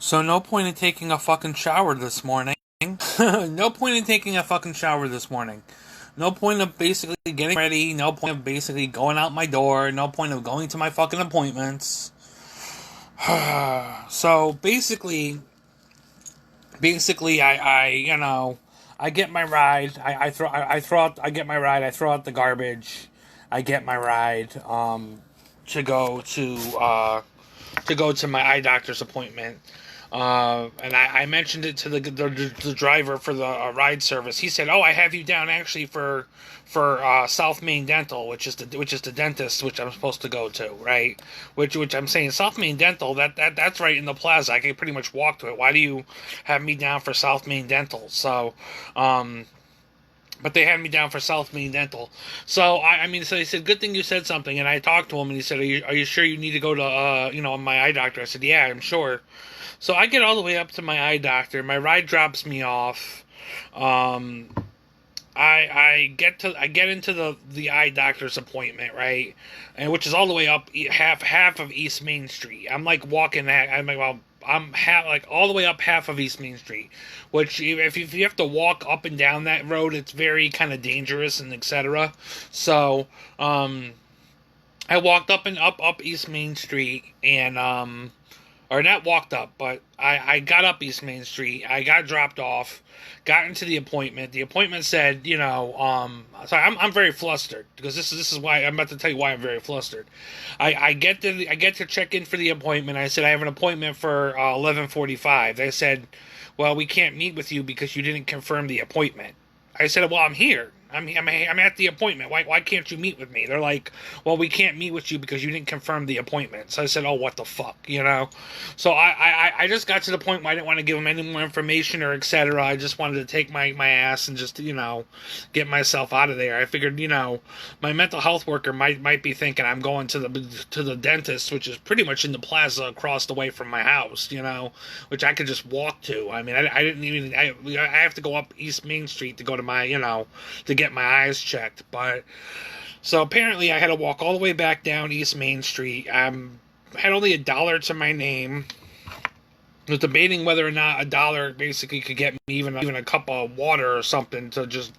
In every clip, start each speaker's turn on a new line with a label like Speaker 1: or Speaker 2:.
Speaker 1: So no point in taking a fucking shower this morning. No point in taking a fucking shower this morning. No point of basically getting ready. No point of basically going out my door. No point of going to my fucking appointments. So basically, I get my ride. I get my ride. I throw out the garbage. I get my ride to go to my eye doctor's appointment. And I mentioned it to the driver for the ride service. He said, "Oh, I have you down actually for South Main Dental, which is the dentist which I'm supposed to go to, right? Which I'm saying South Main Dental that's right in the plaza. I can pretty much walk to it. Why do you have me down for South Main Dental?" So, but they had me down for South Main Dental. So so he said, "Good thing you said something." And I talked to him, and he said, "Are you sure you need to go to my eye doctor?" I said, "Yeah, I'm sure." So I get all the way up to my eye doctor. My ride drops me off. Um, I get into the eye doctor's appointment, right, and which is all the way up half of East Main Street. I'm like walking that. I'm like, well, like all the way up half of East Main Street, which if you have to walk up and down that road, it's very kind of dangerous and etc. So I walked up East Main Street and or not walked up, but I got up East Main Street. I got dropped off, got into the appointment. The appointment said, sorry, I'm very flustered because this is why I'm about to tell you why I'm very flustered. I get to check in for the appointment. I said I have an appointment for 11:45. They said, well, we can't meet with you because you didn't confirm the appointment. I said, well, I'm here. I'm at the appointment. Why can't you meet with me? They're like, well, we can't meet with you because you didn't confirm the appointment. So I said, oh, what the fuck, So I just got to the point where I didn't want to give them any more information or etc. I just wanted to take my ass and just get myself out of there. I figured my mental health worker might be thinking I'm going to the dentist, which is pretty much in the plaza across the way from my house, which I could just walk to. I mean, I didn't even I have to go up East Main Street to go to my to get my eyes checked. But so apparently I had to walk all the way back down East Main Street. Had only $1 to my name. I was debating whether or not $1 basically could get me even a cup of water or something to just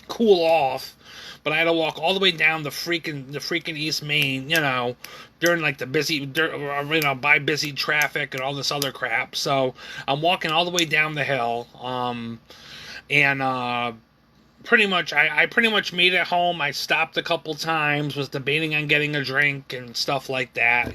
Speaker 1: cool off. But I had to walk all the way down the freaking East Main, during like the busy, by busy traffic and all this other crap. So I'm walking all the way down the hill, and I pretty much made it home. I stopped a couple times, was debating on getting a drink and stuff like that,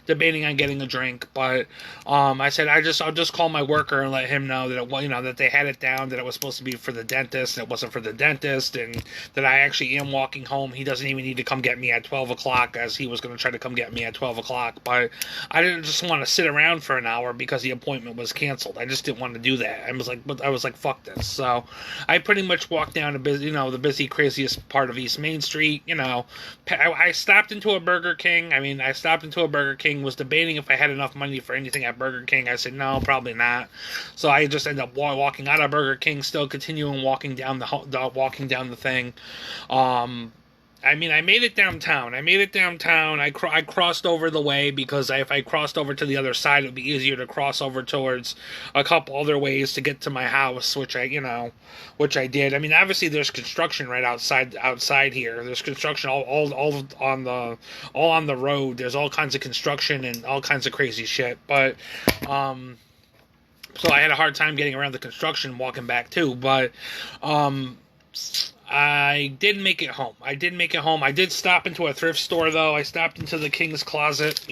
Speaker 1: debating on getting a drink. But I said I'll just call my worker and let him know that that they had it down, that it was supposed to be for the dentist, and it wasn't for the dentist, and that I actually am walking home. He doesn't even need to come get me at 12 o'clock, as he was going to try to come get me at 12 o'clock. But I didn't just want to sit around for an hour because the appointment was canceled. I just didn't want to do that. I was like, fuck this. So I pretty much walked down the busy, craziest part of East Main Street. I stopped into a Burger King. Was debating if I had enough money for anything at Burger King. I said no, probably not. So I just ended up walking out of Burger King, still continuing walking down the thing. I made it downtown. I crossed over the way because if I crossed over to the other side, it would be easier to cross over towards a couple other ways to get to my house, which I did. I mean, obviously there's construction right outside here. There's construction all on the road. There's all kinds of construction and all kinds of crazy shit. But so I had a hard time getting around the construction walking back too. But I did make it home. I did stop into a thrift store, though. I stopped into the King's Closet,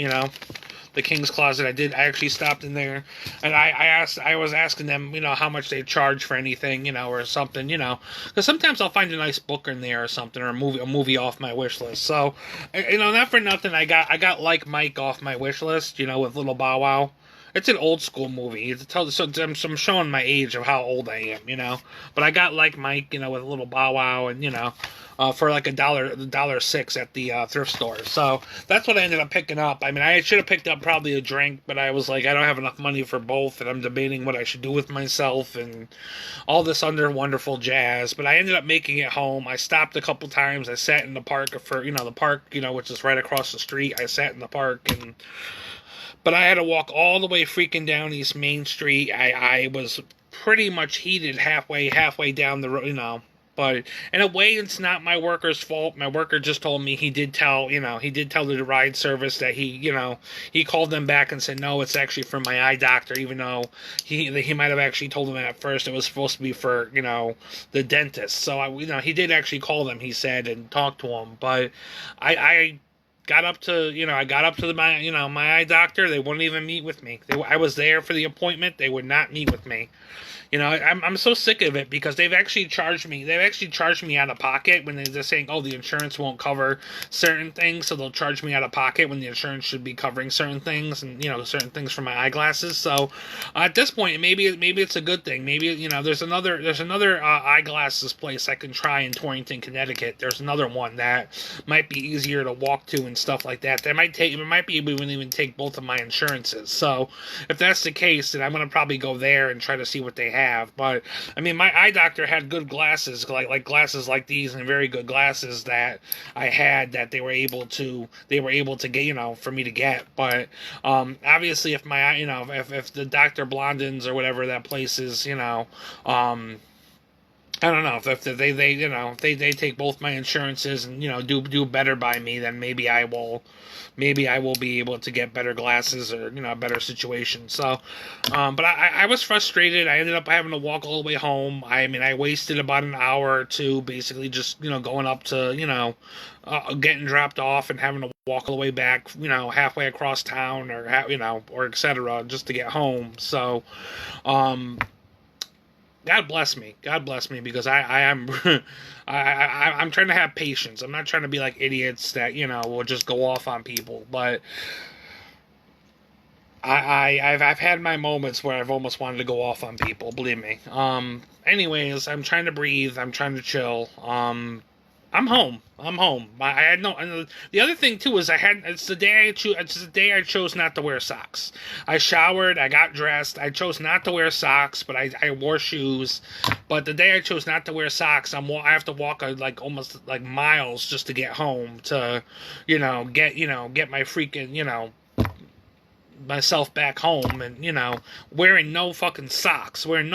Speaker 1: the King's Closet. I actually stopped in there, and I was asking them, how much they charge for anything, or something, because sometimes I'll find a nice book in there or something, or a movie off my wish list. So, not for nothing, I got Like Mike off my wish list, with Little Bow Wow. It's an old school movie. So I'm showing my age of how old I am, But I got Like Mike, with a Little Bow Wow, and for like $1.06 at the thrift store. So that's what I ended up picking up. I mean, I should have picked up up probably a drink, but I was like, I don't have enough money for both, and I'm debating what I should do with myself and all this under wonderful jazz. But I ended up making it home. I stopped a couple times. I sat in the park for the park, which is right across the street. I sat in the park, but I had to walk all the way freaking down East Main Street. I was pretty much heated halfway down the road. But in a way, it's not my worker's fault. My worker just told me he did tell the ride service that he called them back and said, no, it's actually for my eye doctor, even though he might have actually told them at first it was supposed to be for, the dentist. So, he did actually call them, he said, and talk to them. But I got up to my eye doctor. They wouldn't even meet with me. I was there for the appointment. They would not meet with me. I'm so sick of it because they've actually charged me out of pocket when they're saying, oh, the insurance won't cover certain things, so they'll charge me out of pocket when the insurance should be covering certain things, and certain things for my eyeglasses. So at this point, maybe it's a good thing. Maybe there's another eyeglasses place I can try in Torrington, Connecticut. There's another one that might be easier to walk to and stuff like that. It might be able to even take both of my insurances. So if that's the case, then I'm gonna probably go there and try to see what they have. But I mean, my eye doctor had good glasses, like glasses like these, and very good glasses that I had that they were able to get, for me to get. But obviously, if my if the Dr. Blondins or whatever that place is, I don't know if they take both my insurances and do better by me, then maybe I will be able to get better glasses or a better situation. So, but I was frustrated. I ended up having to walk all the way home. I mean, I wasted about an hour or two, basically just going up to getting dropped off and having to walk all the way back, halfway across town or or etc. just to get home. So, God bless me, because I am I'm trying to have patience. I'm not trying to be like idiots that will just go off on people. But I've had my moments where I've almost wanted to go off on people. Believe me. Anyways, I'm trying to breathe. I'm trying to chill. I'm home. I had no. And the other thing too is it's the day I chose not to wear socks. I showered. I got dressed. I chose not to wear socks, but I wore shoes. But the day I chose not to wear socks, I have to walk almost miles just to get home to, get my freaking myself back home, and wearing no fucking socks. So it's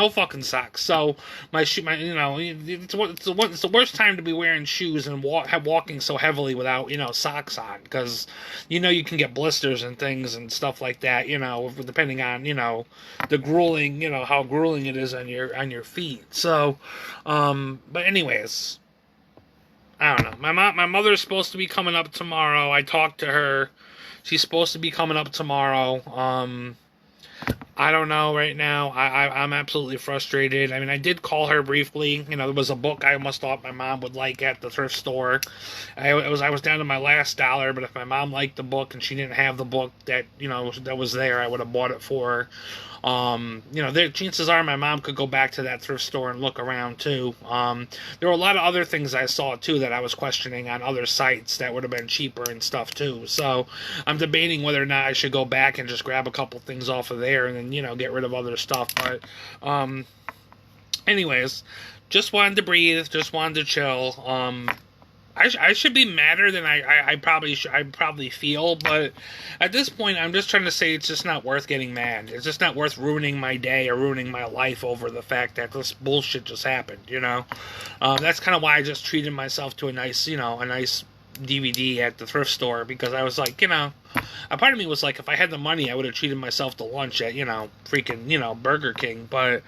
Speaker 1: the worst time to be wearing shoes and walking so heavily without socks on, because you can get blisters and things and stuff like that, depending on the grueling, how grueling it is on your feet. So but anyways, I don't know. My mother's supposed to be coming up tomorrow. I talked to her. She's supposed to be coming up tomorrow. I don't know right now. I'm absolutely frustrated. I mean, I did call her briefly. There was a book I almost thought my mom would like at the thrift store. I was down to my last dollar, but if my mom liked the book and she didn't have the book that that was there, I would have bought it for her. Chances are my mom could go back to that thrift store and look around too. There were a lot of other things I saw too that I was questioning on other sites that would have been cheaper and stuff too. So I'm debating whether or not I should go back and just grab a couple things off of there and then get rid of other stuff. But anyways, just wanted to breathe, just wanted to chill. I should be madder than I probably feel, but at this point, I'm just trying to say it's just not worth getting mad. It's just not worth ruining my day or ruining my life over the fact that this bullshit just happened. That's kind of why I just treated myself to a nice DVD at the thrift store, because I was like, a part of me was like, if I had the money, I would have treated myself to lunch at, freaking, Burger King. But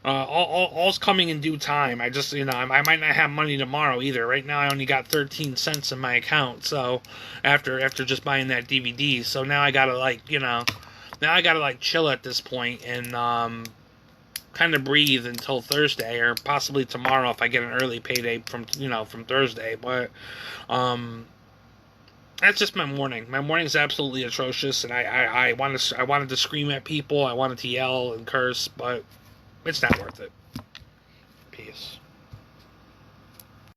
Speaker 1: all's coming in due time. I just, I might not have money tomorrow either. Right now, I only got 13 cents in my account. So after just buying that DVD, so now I gotta chill at this point and kind of breathe until Thursday, or possibly tomorrow if I get an early payday from Thursday. But that's just my morning. My morning's absolutely atrocious, and I wanted to scream at people. I wanted to yell and curse, but it's not worth it. Peace.